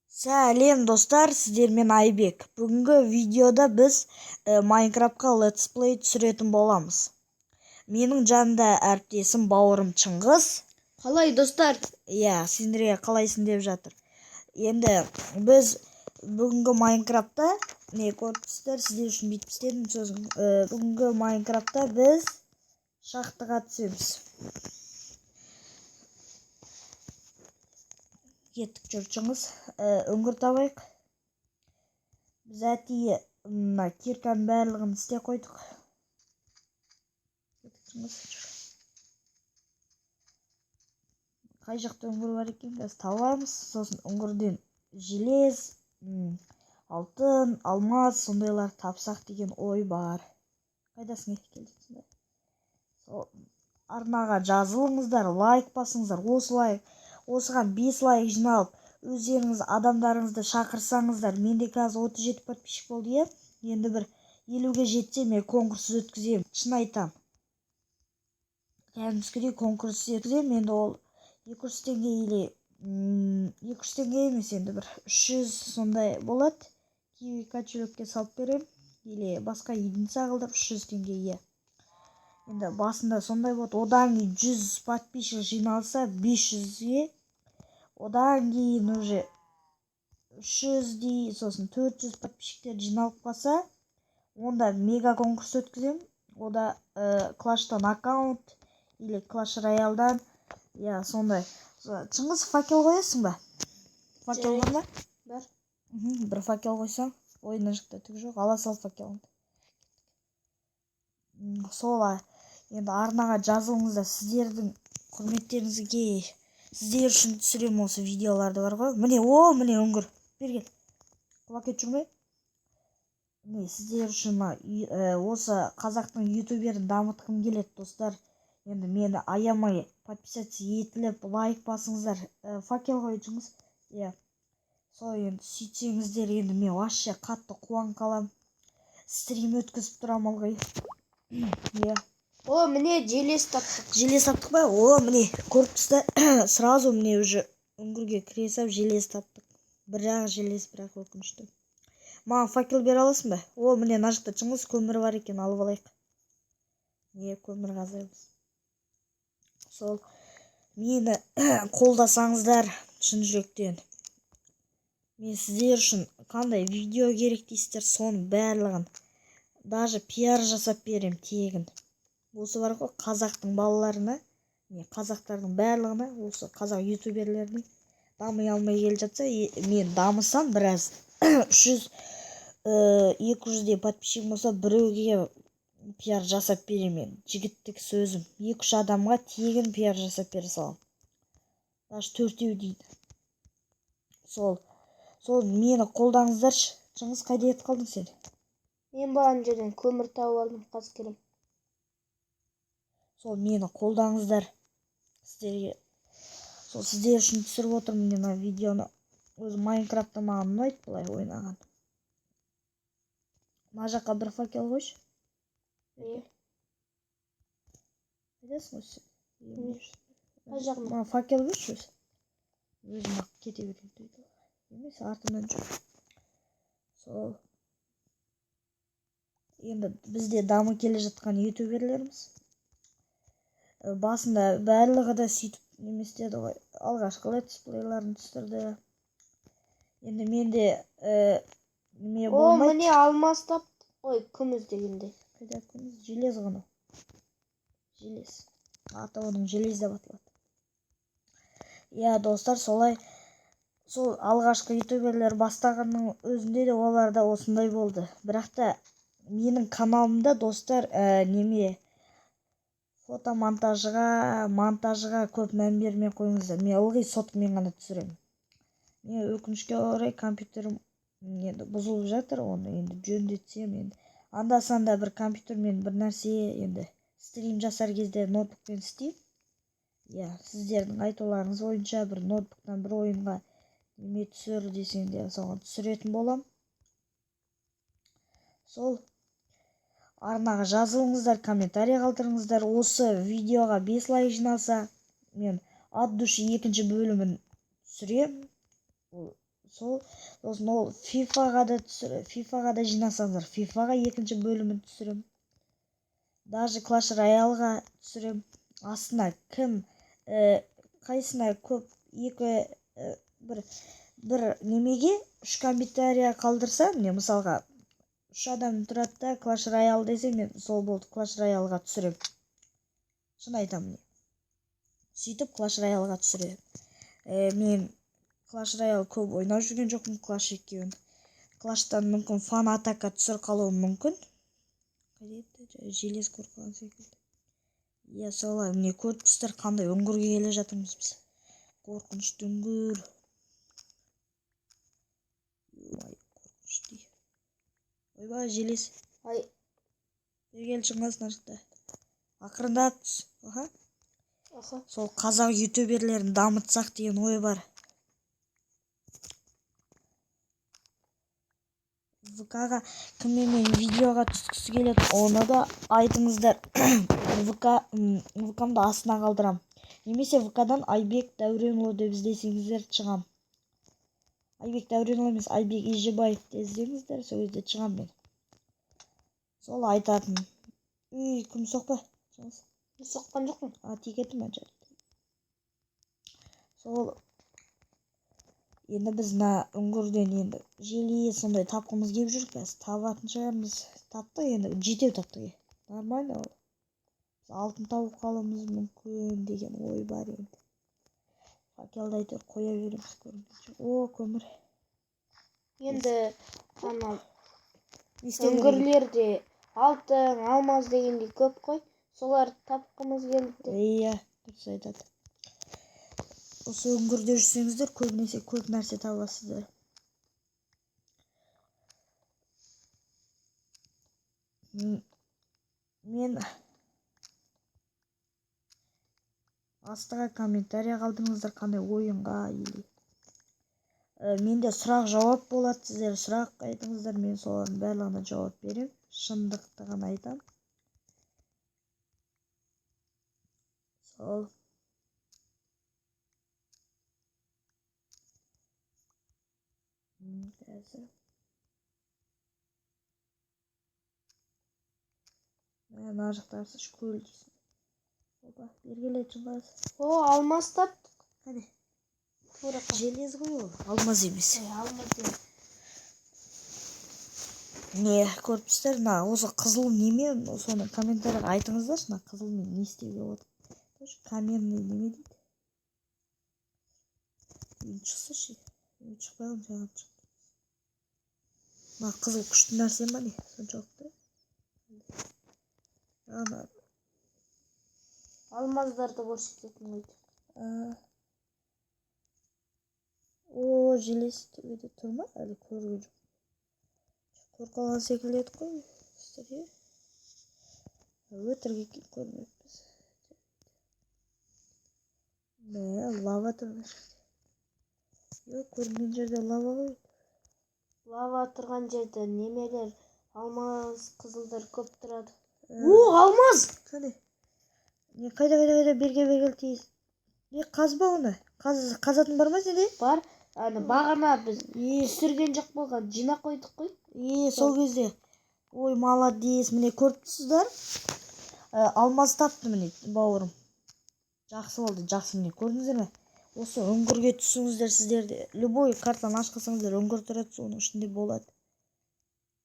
Сәлем достар, сіздермен Айбек. Бүгінгі видеода біз Майнкрафтқа летсплей түсіретін боламыз. Менің жанымда әріптесім бауырым Шыңғыс. Қалай достар? Сендерге қалайсың деп жатыр. Енді біз бүгінгі Майнкрафтта не көріпсіздер, сіздер үшін бүйтіп істедім сөзім. Бүгінгі Майнкрафтта біз шахтаға түсеміз. Кеттік жүрчіңіз, үңгір табайық. Біз әтейі кирканың барлығын істеп қойдық. Қай жақта үңгір бар екен, біз табамыз. Сосын үңгірден желез, алтын, алмаз, сондайлар тапсақ деген ой бар. Қайдасың келдіңіз? Арнаға жазылыңыздар, лайк басыңыздар. Осыған 5 лайк жиналып, өздеріңіз адамдарыңызды шақырсаңыздар. Менде қазір 37 подписчик болды, енді бір 50-ге жетсе мен конкурс өткіземін. Шын айтам. Кәдімгідей конкурс өткіземін. Енді ол 200 теңге или 200 теңге емес, енді бір 300 сондай болады. Киви кошелекке салып берем, или басқа единица қылдырып 300 теңге. Енді басында сондай болады. Одан кейін 100 подписчик жиналса 500-ге, одан кейін уже 300-дей, сосын 400 подписчиктер жиналып қалса, онда мега конкурс өткіземін. Ода клаштан аккаунт или клаш роялдан, сондай. Шыңғыс, факел қоясың ба? Факел бар ма? Бар. Бір факел қойсаң, ойына жықта түк жоқ, ала сал факеліңді. Сола, енді арнаға жазылыңыздар, сіздердің құрметтеріңізге, сіздер үшін түсірем осы видеоларды бар ғой. Міне үңгір. Бергел. Құлакет жүрме? Сіздер үшін осы қазақтың ютуберін дамытқым келеді, достар. Енді мені аямай подписаться етіліп, лайк басыңыздар. Факел қойдыңыз. Сол енді сөйтсеңіздер, енді мен вообще қатты қуан қалам. Стрим өткізіп тұрам алғай. Міне желез таптық. Желез таптық па? Міне көріпсізді. Сразу міне уже үңгірге кіресіп желез таптық. Бірақ желез, бірақ өкінішті. Маған факел бере аласың ба? Міне нажықта Шыңғыс көмір бар екен, алып алайық. Көмір қазаймыз. Сол мені қолдасаңыздар шын жүректен. Мен сіздер үшін қандай видео керек дейсіздер, соның барлығын, даже пиар жасап берем тегін. Осы бар ғой, қазақтың балаларына, қазақтардың барлығына, осы қазақ ютуберлеріне дамый алмай келе жатса, мен дамысам біраз 300-200-де подписчик болса, біреуге пиар жасап берем. Жігіттік сөзім, 2-3 адамға тегін пиар жасап бере салам. Даже 4-еу дейді. Сол мені қолдаңыздаршы. Шыңғыс, қайда етіп қалдың сен? Мен баған жерден көмір тауып алдым, қазір келем. Сол мені қолдаңыздар. Сіздерге сіздер үшін түсіріп отырмын мына видеоны. Өзі Майнкрафтта маған ұнайды бұлай ойнаған. Мына жаққа бір факел қойшы. Қайдасың осы? Қай жағына? Маған факел берші өзі. Өзім ақ кете берем дейді. Емес, артымнан жүр. Сол. Енді бізде дамы келе жатқан ютуберлеріміз. Басында барлығы да сөйтіп неместеді ғой. Алғашқы летсплейларын түсірді. Енді менде не болмайды. Міне алмаз таптық. Күміс дегенде. Қайда күміс? Желез ғана. Желез. Аты оның желез деп аталады. Достар, солай. Сол алғашқы ютуберлер бастағанның өзінде де оларда осындай болды. Бірақ та менің каналымда, достар, монтажыға көп мән бермей қойыңыздар. Мен ылғи сотымен ғана түсіремін. Мен өкінішке орай компьютерім енді бұзылып жатыр, оны енді жөндетсем, енді анда-санда бір компьютермен бір нәрсе, енді стрим жасар кезде ноутбукпен істеймін. Сіздердің айтуларыңыз бойынша бір ноутбуктан бір ойынға неме түсір десеңде, соған түсіретін болам. Сол арнаға жазылыңыздар, комментарий қалдырыңыздар. Осы видеоға 5 лайк жиналса, мен от души 2-ші бөлімін түсірем. сосын ол фифаға да жинасаңыздар фифаға екінші бөлімін түсірем. Даже Clash Royale'ға түсірем. Астына кім қайсына көп бір немеге 3 комментария қалдырса, міне мысалға 3 адам тұрады да Clash Royale десе, мен сол болды Clash Royale'ға түсірем. Шын айтамын. Сөйтіп Clash Royale'ға түсірем. Мен Clash Royale көп ойнап жүрген жоқпын, Clash 2-ін. Clash'тан мүмкін фан атака түсір қалуым мүмкін. Желез қорқаған секілді. Иә, солай. Міне көріп тұрсыздар қандай үңгірге келе жатырмыз біз. Қорқынышты үңгір. Қорқынышты. Ойбай, желез. Ай. Бергел шыңғасын ашықта. Ақырындап түс. Аха. Сол қазақ ютуберлерін дамытсақ деген ой бар. ВК-ға кіммен видеоға түскісі келеді, оны да айтыңыздар. ВК-мды астына қалдырам. Немесе ВК-дан Айбек Дәуренұлы деп іздесеңіздер шығам. Айбек Дәуренұлы емес, Айбек Ежебаев деп іздеңіздер, сол кезде шығам мен. Сол айтатын. Үй, кім соқпа? Соққан жоқпын. Текетім әнші. Сол енді біз үңгірден енді желе сондай тапқымыз келіп жүр, қазір табатын шығармыз. Таптық енді, жетеу таптық. Нормально ол. Алтын тауып қалуымыз мүмкін деген ой бар енді. Факелді әйтеуір қоя береміз көрінген. О, көмір. Енді үңгірлерде алтын, алмаз дегендей көп қой. Солар тапқымыз келді. Иә, дұрыс айтады. Осы үңгірде жүрсеңіздер, көбінесе көп нәрсе табасыздар. Мен астыға комментария қалдыңыздар қандай ойынға или менде сұрақ жауап болады, сіздер сұрақ айтыңыздар, мен солардың барлығына жауап берем. Шындықты ғана айтам. Сол қазір мына жақтарсыз көл дейсің. Опа, бергеле шыңғас. О, алмаз таптық. Қане? Желез ғой ол, алмаз емес. Алмаз емес. Не, көріп тұрсыздар, осы қызыл неме, соны комментарияға айтыңыздаршы, қызыл мен не істеуге болады. Каменный неме дейді. Мен шықса ше. Мен шықпағым жаған шықты. Қызыл күшті нәрсе ма не? Соншалықты. Алмаздарды көрсететін ғой. О, желез төбеде тұр ма? Әлі көрген жоқ. Қорқалған секілді еді қой. Өтірік екен көрмеппіз. Лава тұрған жерде. Көрген жерде лава ғой. Лава тұрған жерде немелер, алмаз, қызылдар көп тұрады. Алмаз! Қане? Қайда берге тейіз. Қазба оны. Қазатын бар ма сенде? Бар. Бағана біз түсірген жоқ болған. Жинақ қойдық қой. Сол кезде. Ой, молодец. Міне көріп тұрсыздар. Алмаз тапты міне бауырым. Жақсы болды, жақсы міне көрдіңіздер ме? Осы үңгірге түсіңіздер сіздерде. Любой картаны ашқасаңыздар үңгір тұрады, соның ішінде болады.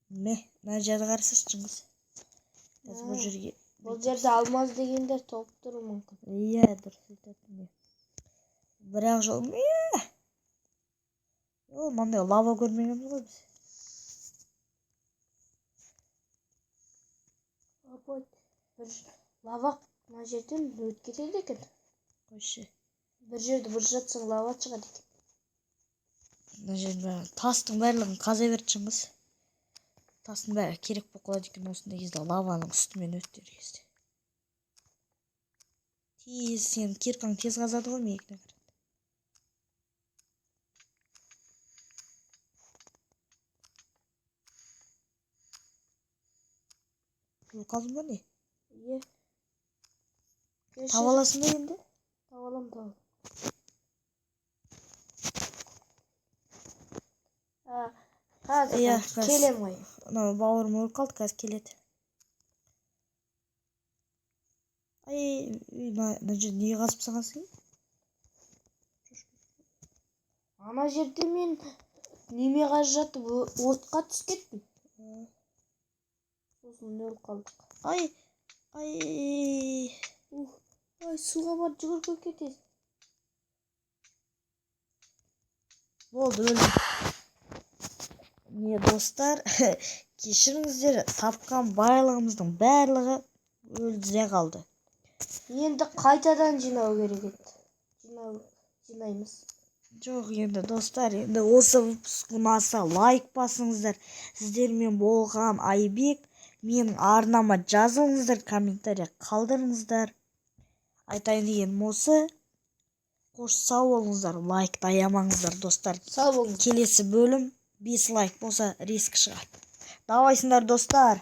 Мына жерді қарасыз шыңғыс. Бұл жерге. Бұл жерде алмаз дегендер толып тұру мүмкін. Иә, дұрыс айтады. Бірақ жол. Мынандай лава көрмегенбіз ғой біз. Бір лава мына жерден өтіп кетеді екен. Қойшы. Бір жерді бір жатсаң лава шығады екен. Мына жерде тастың барлығын қаза берді шыңғыс. Тастың бәрі керек болып қалады екен осындай кезде лаваның үстімен өтер кезде. Тез, сен киркаң тез қазады ғой мейікіне қарады. Бұл қалдың ба не? Иә. Таба аласың ба енді? Табалам. Қазір Иә, келем ғой. Мына бауырым өліп қалды, қазір келеді. Ай, мына жерде не қазып салғансың? Ана жерде мен неме қазып жатып отқа түсіп кеттім. Сосын өліп қалдық. Ай, Суға барып жүгіріп кетесің. болды, өлдім. Не достар, кешіріңіздер, тапқан байлығымыздың барлығы өлді де қалды. Енді қайтадан жинау керек еді. Жинаймыз. Жоқ, енді достар, енді осы выпуск ұнаса лайк басыңыздар. Сіздермен болған Айбек. Менің арнама жазылыңыздар, комментария қалдырыңыздар. Айтайын дегенім осы. Қош сау болыңыздар, лайкты аямаңыздар достар. Сау болыңыз. Келесі бөлім 5 лайк болса риск шығады. Давайсыңдар достар.